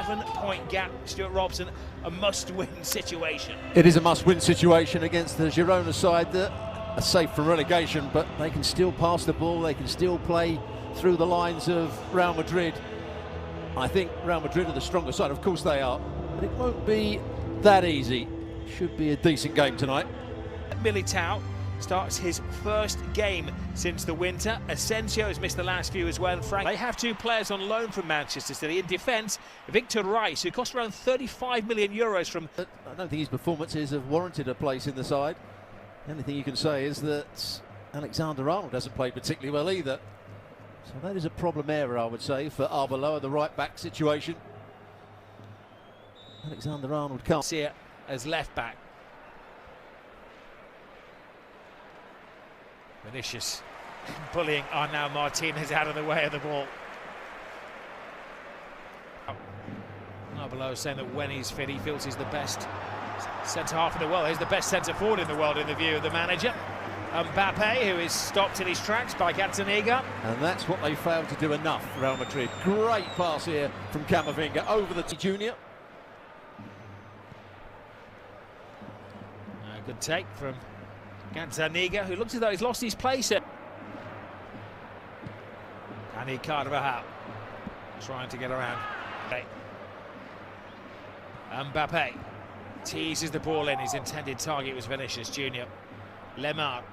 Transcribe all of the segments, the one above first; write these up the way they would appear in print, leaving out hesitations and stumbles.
7-point gap. Stuart Robson, a must-win situation. It is a must-win situation against the Girona side that are safe from relegation, but they can still pass the ball, they can still play through the lines of Real Madrid. I think Real Madrid are the stronger side, of course they are, but it won't be that easy. Should be a decent game tonight. Militao starts his first game since the winter. Asensio has missed the last few as well. Frank, they have two players on loan from Manchester City. In defence, Victor Rice, who cost around 35 million euros from... I don't think his performances have warranted a place in the side. The only thing you can say is that Alexander-Arnold hasn't played particularly well either. So that is a problem area, I would say, for Arbeloa, the right-back situation. Alexander-Arnold can't see it as left-back. Vinicius bullying Arnau Martinez out of the way of the ball. Arbeloa saying that when he's fit, he feels he's the best centre-half in the world. He's the best centre-forward in the world in the view of the manager. Mbappe, who is stopped in his tracks by Gazzaniga. And that's what they failed to do enough, Real Madrid. Great pass here from Camavinga over the junior. Good take from Gazzaniga, who looks as though he's lost his place here. Dani Carvajal trying to get around. Mbappe teases the ball in. His intended target was Vinicius Junior. Lemar.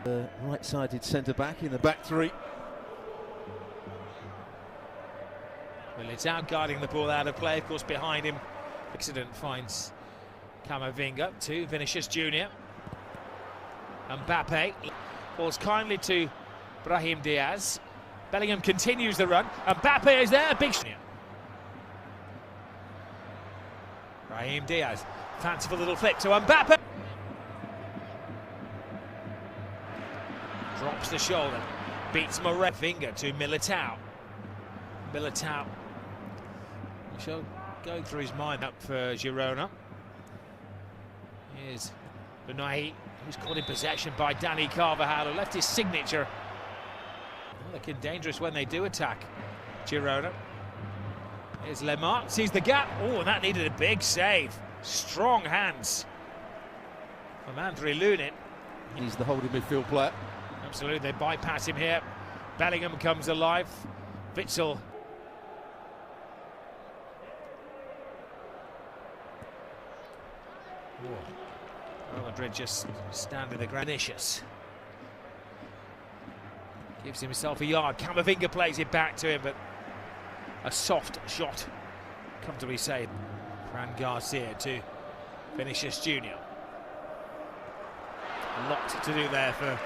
The right-sided centre-back in the back three. Militao guarding the ball out of play, of course, behind him. Accident finds Camavinga to Vinicius Junior. Mbappe falls kindly to Brahim Diaz. Bellingham continues the run. Mbappe is there, big shot. Brahim Diaz, fanciful little flip to Mbappe. Drops the shoulder, beats Moret. Finger to Militao. Militao shall go through his mind up for Girona. Here's Benai, who's caught in possession by Dani Carvajal, who left his signature. Well, looking dangerous when they do attack Girona. Here's Lemar, sees the gap. Oh, and that needed a big save. Strong hands from Andre Lunin. He's the holding midfield player. Absolutely, they bypass him here. Bellingham comes alive. Witsel. Real Madrid just standing the ground. Vinicius gives himself a yard. Camavinga plays it back to him, but a soft shot, comfortably saved. Fran Garcia to Vinicius Junior. A lot to do there for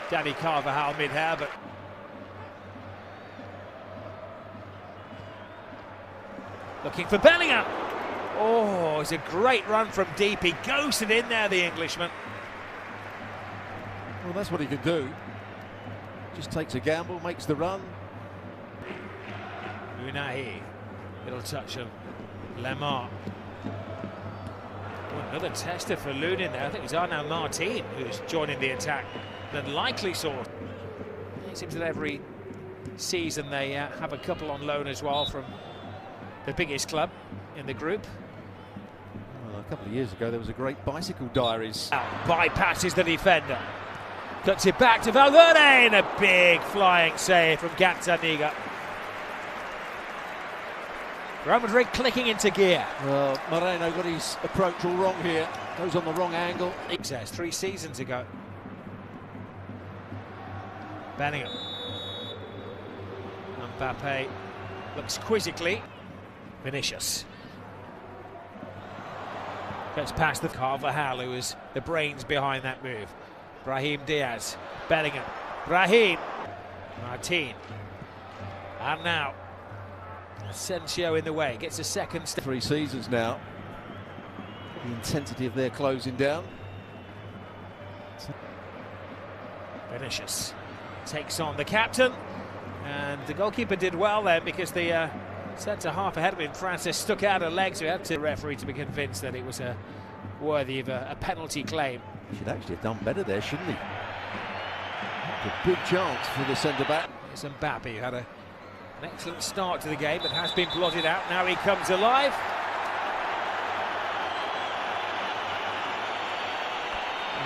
Dani Carvajal mid-air, but looking for Bellingham. Oh, it's a great run from deep. He ghosted in there, the Englishman. Well, that's what he can do. Just takes a gamble, makes the run. Unai, little touch of Lemar. Oh, another tester for Lunin there. I think it's Arnau Martin who's joining the attack. The likely sort. It seems that every season they have a couple on loan as well from the biggest club in the group. Well, a couple of years ago there was a great bicycle diaries. Bypasses the defender. Cuts it back to Valverde and a big flying save from Gazzaniga. Real Madrid clicking into gear. Well, Moreno got his approach all wrong here. Goes on the wrong angle. It says 3 seasons ago. Bellingham. Mbappe looks quizzically. Vinicius gets past the Carvajal, who is the brains behind that move. Brahim Diaz. Bellingham. Brahim. Martin. And now Asensio in the way, gets a second step. 3 seasons now. The intensity of their closing down. Vinicius takes on the captain, and the goalkeeper did well there because the centre-half ahead of him, Francis, stuck out a leg, so he had to referee to be convinced that it was worthy of a penalty claim. He should actually have done better there, shouldn't he? A big chance for the centre-back. It's Mbappe who had a An excellent start to the game, but has been blotted out. Now he comes alive.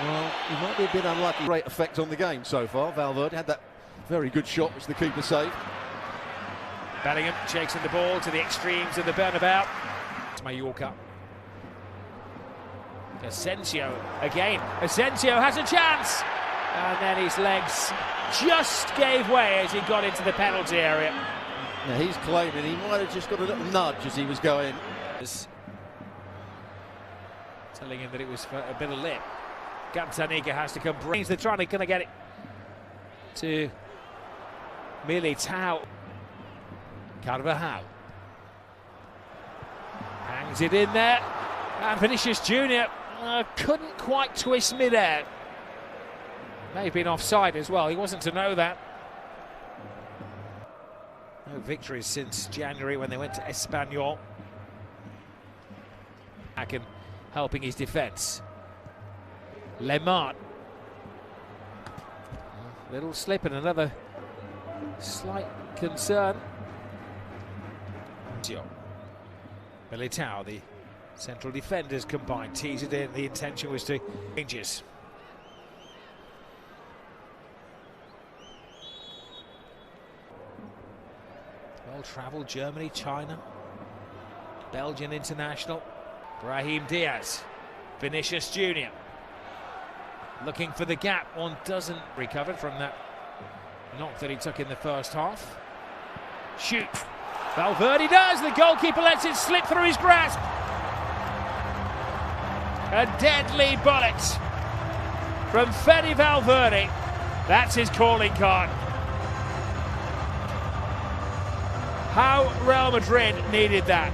Well, he might be a bit unlucky. Great effect on the game so far. Valverde had that very good shot, which the keeper saved. Bellingham chasing the ball to the extremes of the Bernabeu. It's Mallorca. Asensio again. Asensio has a chance, and then his legs just gave way as he got into the penalty area. Now he's claiming he might have just got a little nudge as he was going. Telling him that it was for a bit of lip. Gazzaniga has to come. They're trying to get it to Militao. Carvajal hangs it in there, and Vinicius Junior couldn't quite twist mid-air. May have been offside as well. He wasn't to know that. No victories since January when they went to Espanyol. Back and helping his defence. Lemart. Little slip and another slight concern. Militao, the central defenders combined, tease it in. The intention was to changes. Well-travelled Germany, China, Belgian international. Brahim Diaz, Vinicius Junior. Looking for the gap. One doesn't recover from that knock that he took in the first half. Shoot. Valverde does. The goalkeeper lets it slip through his grasp. A deadly bullet from Fede Valverde. That's his calling card. How Real Madrid needed that.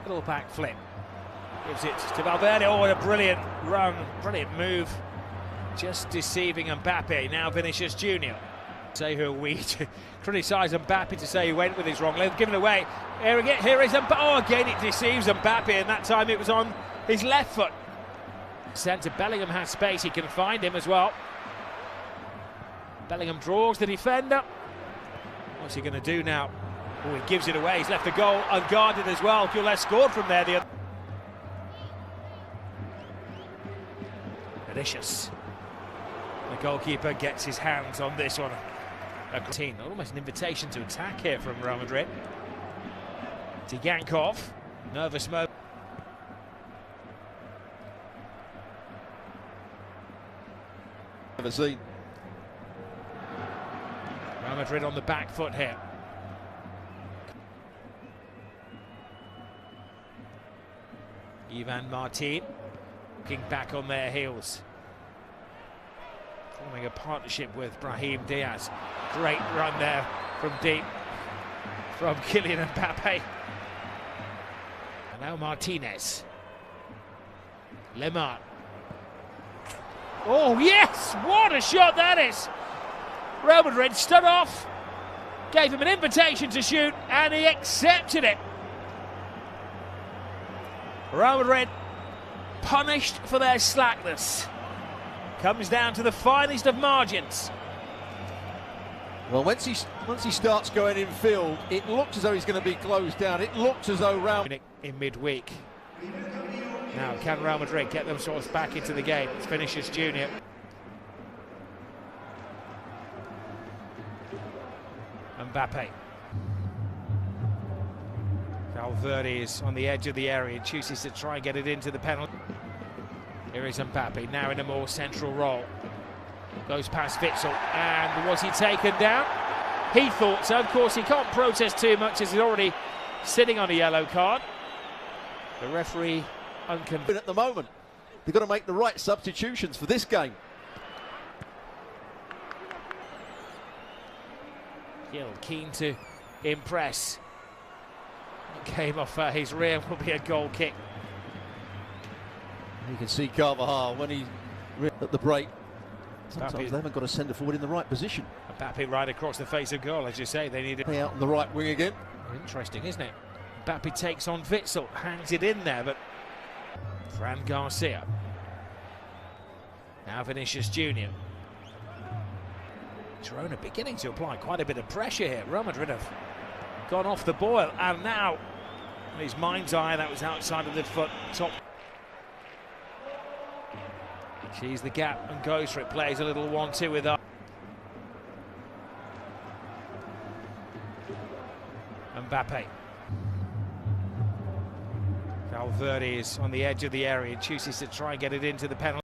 Little back flip. Gives it to Valverde. Oh, what a brilliant run. Brilliant move. Just deceiving Mbappe. Now Vinicius Junior. Say who are we to criticise Mbappe, to say he went with his wrong leg, given away. Here is Mbappe. Oh, again it deceives Mbappe, and that time it was on his left foot. Centre Bellingham has space, he can find him as well. Bellingham draws the defender. What's he going to do now? Oh, he gives it away. He's left the goal unguarded as well. Gules scored from there. The other. Vinicius. The goalkeeper gets his hands on this one. Almost an invitation to attack here from Real Madrid. To Yankov. Nervous moment. Never seen. Real Madrid on the back foot here. Ivan Martin looking back on their heels. Forming a partnership with Brahim Diaz. Great run there from deep from Kylian Mbappe. And now Martinez. Lemart. Oh yes, what a shot that is! Real Madrid stood off, gave him an invitation to shoot, and he accepted it. Real Madrid punished for their slackness. Comes down to the finest of margins. Well, once he starts going in field, it looks as though he's going to be closed down. It looks as though in midweek. Now, can Real Madrid get themselves back into the game? It's Vinicius Junior. Mbappe. Valverde is on the edge of the area and chooses to try and get it into the penalty. Here is Mbappe, now in a more central role. Goes past Witsel, and was he taken down? He thought so. Of course, he can't protest too much as he's already sitting on a yellow card. The referee unconvinced. At the moment, they've got to make the right substitutions for this game. Gil keen to impress. It came off his rear, will be a goal kick. You can see Carvajal when he at the break. Sometimes they haven't got a centre forward in the right position. Mbappe right across the face of goal, as you say. They need it out on the right wing again. Interesting, isn't it? Mbappe takes on Witsel, hangs it in there, but Fran Garcia. Now Vinicius Junior. Girona beginning to apply quite a bit of pressure here. Real Madrid have gone off the boil, and now his mind's eye, that was outside of the foot top. Sees the gap and goes for it, plays a little 1-2 with us. Mbappe. Valverde is on the edge of the area and chooses to try and get it into the penalty.